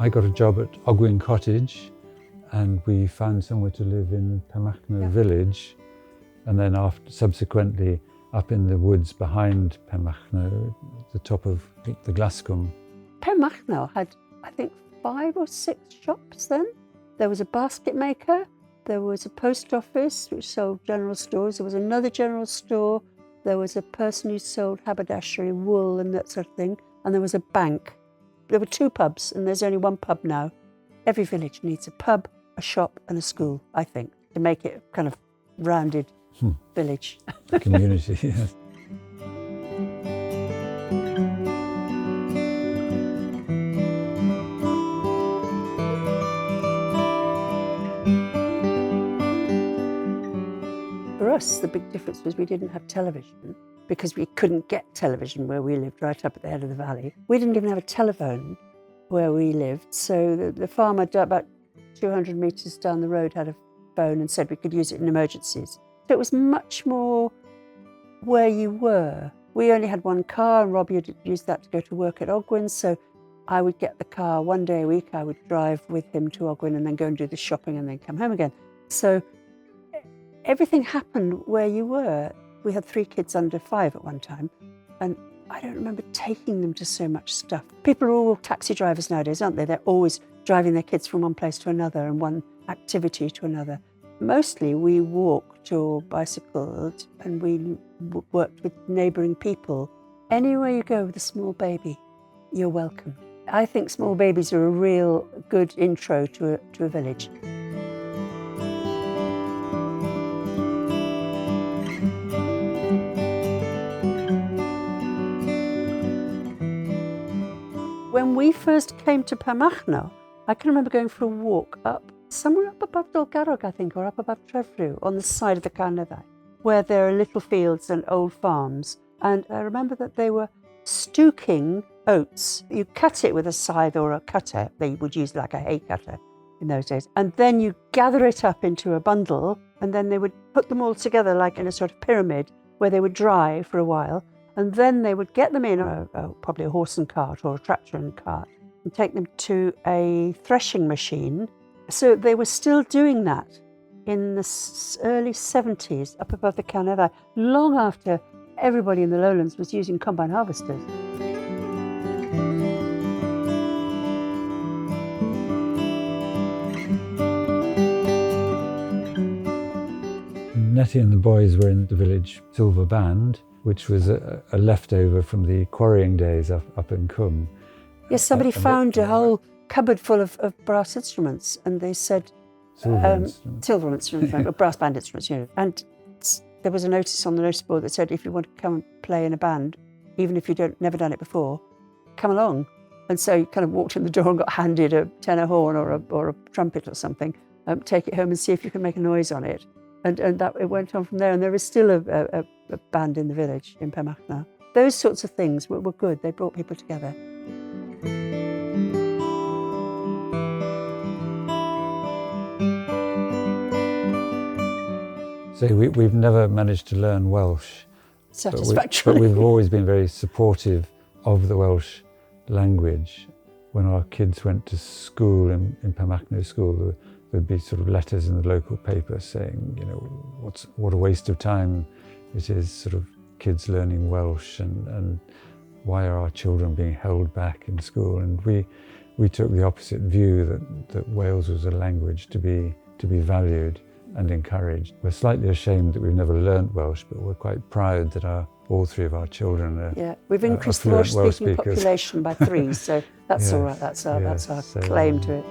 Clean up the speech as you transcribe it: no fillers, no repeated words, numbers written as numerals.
I got a job at Ogwyn Cottage and we found somewhere to live in Penmachno village, and then subsequently up in the woods behind Penmachno, the top of the Glascombe. Penmachno had, I think, 5 or 6 shops then. There was a basket maker, there was a post office which sold general stores, there was another general store, there was a person who sold haberdashery, wool and that sort of thing, and there was a bank. There were 2 pubs and there's only 1 pub now. Every village needs a pub, a shop and a school, I think, to make it a kind of rounded village. Community, yes. For us, the big difference was we didn't have television because we couldn't get television where we lived, right up at the head of the valley. We didn't even have a telephone where we lived, so the farmer about 200 metres down the road had a phone and said we could use it in emergencies. So it was much more where you were. We only had 1 car and Robbie had used that to go to work at Ogwyn, so I would get the car 1 day a week. I would drive with him to Ogwyn and then go and do the shopping and then come home again. So everything happened where you were. We had 3 kids under 5 at one time, and I don't remember taking them to so much stuff. People are all taxi drivers nowadays, aren't they? They're always driving their kids from one place to another and one activity to another. Mostly we walked or bicycled and we worked with neighbouring people. Anywhere you go with a small baby, you're welcome. I think small babies are a real good intro to a village. When we first came to Penmachno, I can remember going for a walk somewhere up above Dolgarrog, I think, or up above Trefrw, on the side of the Carneddau, where there are little fields and old farms. And I remember that they were stooking oats. You cut it with a scythe or a cutter. They would use like a hay cutter in those days. And then you gather it up into a bundle, and then they would put them all together like in a sort of pyramid where they would dry for a while. And then they would get them in probably a horse and cart or a tractor and cart and take them to a threshing machine. So they were still doing that in the early 70s up above the Carneddau, long after everybody in the lowlands was using combine harvesters. Nettie and the boys were in the village silver band, which was a leftover from the quarrying days up in Coombe. Yes, somebody found a whole cupboard full of brass instruments, and they said silver instruments, brass band instruments, you know. And there was a notice on the notice board that said, if you want to come and play in a band, even if you've never done it before, come along. And so you kind of walked in the door and got handed a tenor horn or a trumpet or something. Take it home and see if you can make a noise on it. And that it went on from there. And there is still a band in the village in Penmachno. Those sorts of things were good. They brought people together. So we've never managed to learn Welsh. Satisfactorily. But we've always been very supportive of the Welsh language. When our kids went to school in Penmachno school, there'd be sort of letters in the local paper saying, you know, what a waste of time it is, sort of kids learning Welsh, and why are our children being held back in school? And we took the opposite view that Wales was a language to be valued and encouraged. We're slightly ashamed that we've never learnt Welsh, but we're quite proud that all 3 of our children are we've increased the Welsh-speaking population by 3, so that's all right. That's our claim to it.